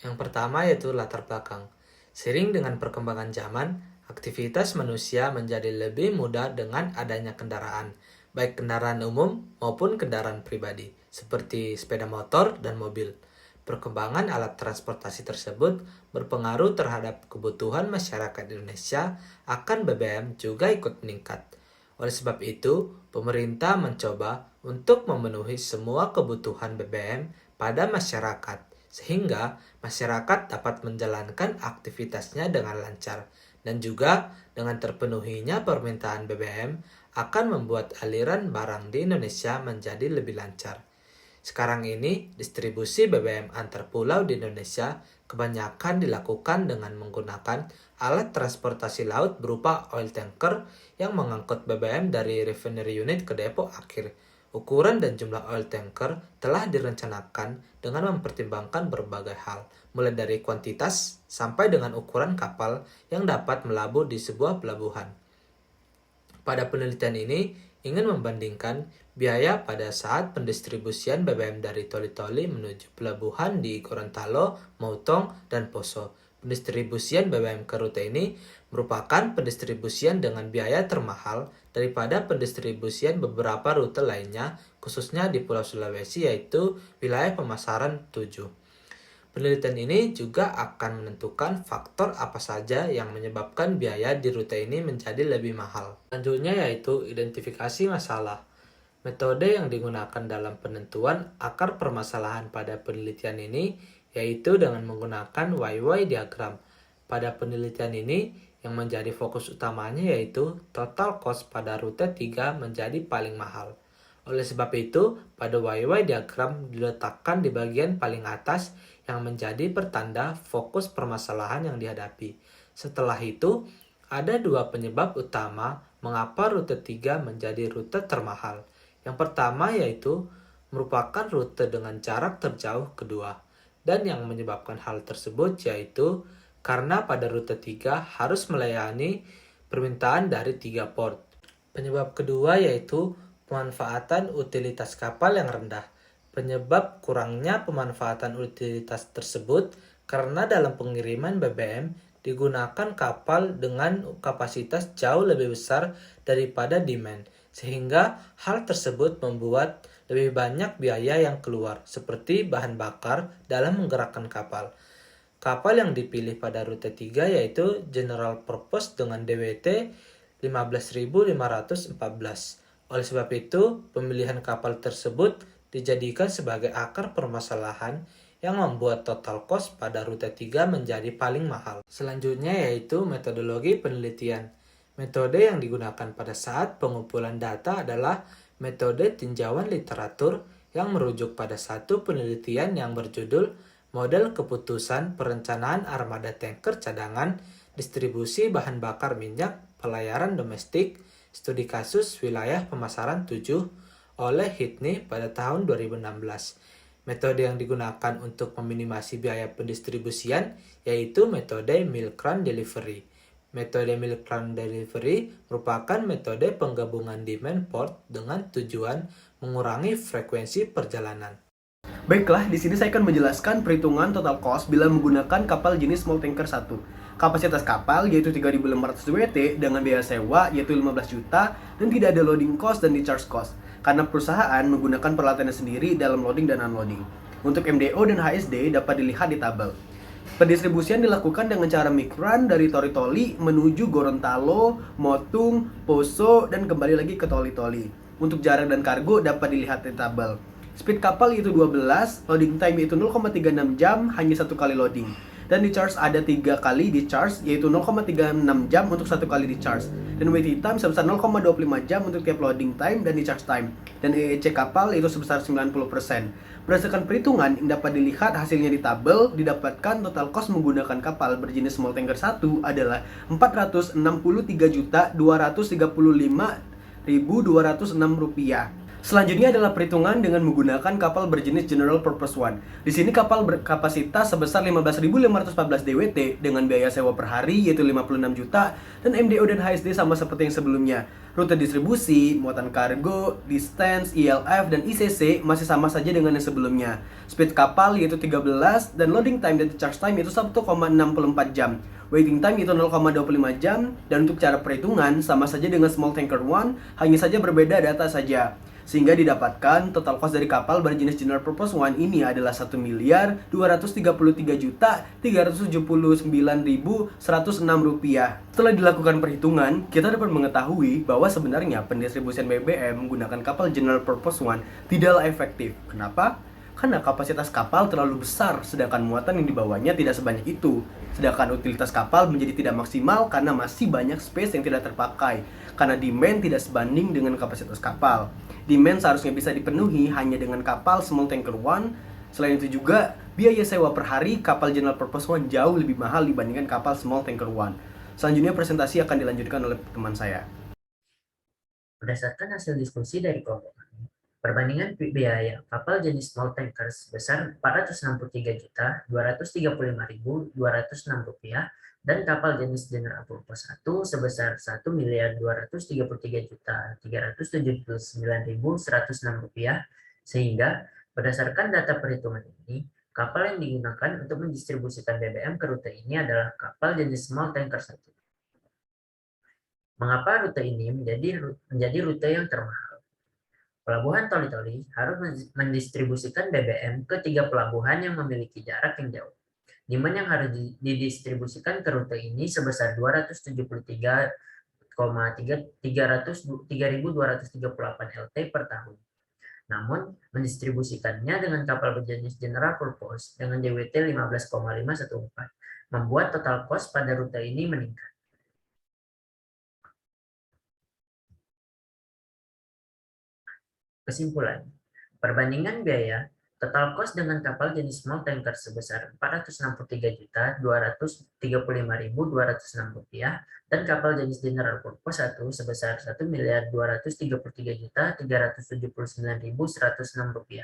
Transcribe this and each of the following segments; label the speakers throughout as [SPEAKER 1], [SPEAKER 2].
[SPEAKER 1] Yang pertama yaitu latar belakang. Seiring dengan perkembangan zaman, aktivitas manusia menjadi lebih mudah dengan adanya kendaraan, baik kendaraan umum maupun kendaraan pribadi, seperti sepeda motor dan mobil. Perkembangan alat transportasi tersebut berpengaruh terhadap kebutuhan masyarakat Indonesia akan BBM juga ikut meningkat. Oleh sebab itu, pemerintah mencoba untuk memenuhi semua kebutuhan BBM pada masyarakat, sehingga masyarakat dapat menjalankan aktivitasnya dengan lancar, dan juga dengan terpenuhinya permintaan BBM akan membuat aliran barang di Indonesia menjadi lebih lancar. Sekarang ini, distribusi BBM antar pulau di Indonesia kebanyakan dilakukan dengan menggunakan alat transportasi laut berupa oil tanker yang mengangkut BBM dari refinery unit ke depo akhir. Ukuran dan jumlah oil tanker telah direncanakan dengan mempertimbangkan berbagai hal, mulai dari kuantitas sampai dengan ukuran kapal yang dapat melabuh di sebuah pelabuhan. Pada penelitian ini, ingin membandingkan biaya pada saat pendistribusian BBM dari Toli-Toli menuju pelabuhan di Gorontalo, Mautong, dan Poso. Pendistribusian BBM ke rute ini merupakan pendistribusian dengan biaya termahal daripada pendistribusian beberapa rute lainnya, khususnya di Pulau Sulawesi, yaitu wilayah pemasaran 7. Penelitian ini juga akan menentukan faktor apa saja yang menyebabkan biaya di rute ini menjadi lebih mahal. Selanjutnya yaitu identifikasi masalah. Metode yang digunakan dalam penentuan akar permasalahan pada penelitian ini yaitu dengan menggunakan YY diagram. Pada penelitian ini, yang menjadi fokus utamanya yaitu total cost pada rute 3 menjadi paling mahal. Oleh sebab itu, pada YY diagram diletakkan di bagian paling atas yang menjadi pertanda fokus permasalahan yang dihadapi. Setelah itu, ada dua penyebab utama mengapa rute 3 menjadi rute termahal. Yang pertama yaitu merupakan rute dengan jarak terjauh kedua. Dan yang menyebabkan hal tersebut yaitu karena pada rute 3 harus melayani permintaan dari 3 port. Penyebab kedua yaitu pemanfaatan utilitas kapal yang rendah. Penyebab kurangnya pemanfaatan utilitas tersebut karena dalam pengiriman BBM digunakan kapal dengan kapasitas jauh lebih besar daripada demand, sehingga hal tersebut membuat lebih banyak biaya yang keluar, seperti bahan bakar dalam menggerakkan kapal. Kapal yang dipilih pada rute 3 yaitu General Purpose dengan DWT 15.514. Oleh sebab itu, pemilihan kapal tersebut dijadikan sebagai akar permasalahan yang membuat total cost pada rute 3 menjadi paling mahal. Selanjutnya yaitu metodologi penelitian. Metode yang digunakan pada saat pengumpulan data adalah metode tinjauan literatur yang merujuk pada satu penelitian yang berjudul Model Keputusan Perencanaan Armada Tanker Cadangan, Distribusi Bahan Bakar Minyak, Pelayaran Domestik, Studi Kasus Wilayah Pemasaran 7 oleh Whitney pada tahun 2016. Metode yang digunakan untuk meminimasi biaya pendistribusian yaitu metode Milk Run Delivery. Metode Milk Run Delivery merupakan metode penggabungan demand port dengan tujuan mengurangi frekuensi perjalanan.
[SPEAKER 2] Baiklah, di sini saya akan menjelaskan perhitungan total cost bila menggunakan kapal jenis small tanker 1. Kapasitas kapal yaitu 3.500 WT dengan biaya sewa yaitu 15 juta dan tidak ada loading cost dan discharge cost karena perusahaan menggunakan peralatannya sendiri dalam loading dan unloading. Untuk MDO dan HSD dapat dilihat di tabel. Pendistribusian dilakukan dengan cara milk run dari Toli-Toli menuju Gorontalo, Motung, Poso, dan kembali lagi ke Toli-Toli. Untuk jarak dan kargo dapat dilihat di tabel. Speed kapal yaitu 12, loading time yaitu 0,36 jam, hanya satu kali loading. Dan di charge ada 3 kali di charge yaitu 0,36 jam untuk satu kali di charge. Dan waiting time sebesar 0,25 jam untuk tiap loading time dan di charge time. Dan EEC kapal itu sebesar 90%. Berdasarkan perhitungan yang dapat dilihat hasilnya di tabel, didapatkan total cost menggunakan kapal berjenis small tanker 1 adalah Rp463.235.206. Selanjutnya adalah perhitungan dengan menggunakan kapal berjenis General Purpose One. Di sini kapal berkapasitas sebesar 15.514 DWT dengan biaya sewa per hari yaitu 56 juta dan MDO dan HSD sama seperti yang sebelumnya. Rute distribusi, muatan kargo, distance, ILF, dan ICC masih sama saja dengan yang sebelumnya. Speed kapal yaitu 13 dan loading time dan charge time yaitu 1,64 jam. Waiting time itu 0,25 jam dan untuk cara perhitungan sama saja dengan Small Tanker One, hanya saja berbeda data saja. Sehingga didapatkan total cost dari kapal berjenis General Purpose One ini adalah 1.233.379.106 rupiah. Setelah dilakukan perhitungan, kita dapat mengetahui bahwa sebenarnya pendistribusian BBM menggunakan kapal General Purpose One tidaklah efektif. Kenapa? Karena kapasitas kapal terlalu besar, sedangkan muatan yang dibawanya tidak sebanyak itu. Sedangkan utilitas kapal menjadi tidak maksimal karena masih banyak space yang tidak terpakai, karena demand tidak sebanding dengan kapasitas kapal. Demand seharusnya bisa dipenuhi hanya dengan kapal Small Tanker One. Selain itu juga, biaya sewa per hari kapal General Purpose One jauh lebih mahal dibandingkan kapal Small Tanker One. Selanjutnya presentasi akan dilanjutkan oleh teman saya.
[SPEAKER 3] Berdasarkan hasil diskusi dari kelompok kami, perbandingan biaya kapal jenis small tanker sebesar Rp463.235.206 dan kapal jenis General Purpose 1 sebesar Rp1.233.379.106, sehingga berdasarkan data perhitungan ini, kapal yang digunakan untuk mendistribusikan BBM ke rute ini adalah kapal jenis small tanker 1. Mengapa rute ini menjadi rute yang termahal? Pelabuhan Toli-Toli harus mendistribusikan BBM ke 3 pelabuhan yang memiliki jarak yang jauh. Demand yang harus didistribusikan ke rute ini sebesar 273,338 LT per tahun. Namun, mendistribusikannya dengan kapal berjenis General Purpose dengan DWT 15,514 membuat total cost pada rute ini meningkat. Kesimpulan, perbandingan biaya total cost dengan kapal jenis small tanker sebesar Rp463.235.206 dan kapal jenis General Purpose 1 sebesar Rp1.233.379.106.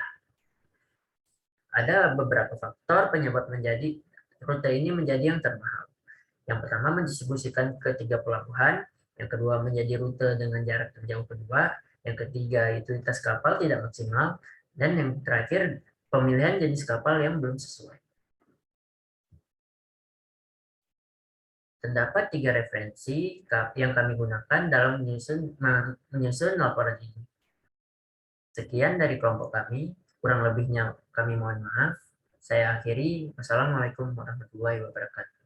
[SPEAKER 3] Ada beberapa faktor penyebab rute ini menjadi yang termahal. Yang pertama, mendistribusikan ke 3 pelabuhan. Yang kedua, menjadi rute dengan jarak terjauh kedua. Yang ketiga, utilitas kapal tidak maksimal. Dan yang terakhir, pemilihan jenis kapal yang belum sesuai. Terdapat 3 referensi yang kami gunakan dalam menyusun laporan ini. Sekian dari kelompok kami. Kurang lebihnya kami mohon maaf. Saya akhiri. Wassalamualaikum warahmatullahi wabarakatuh.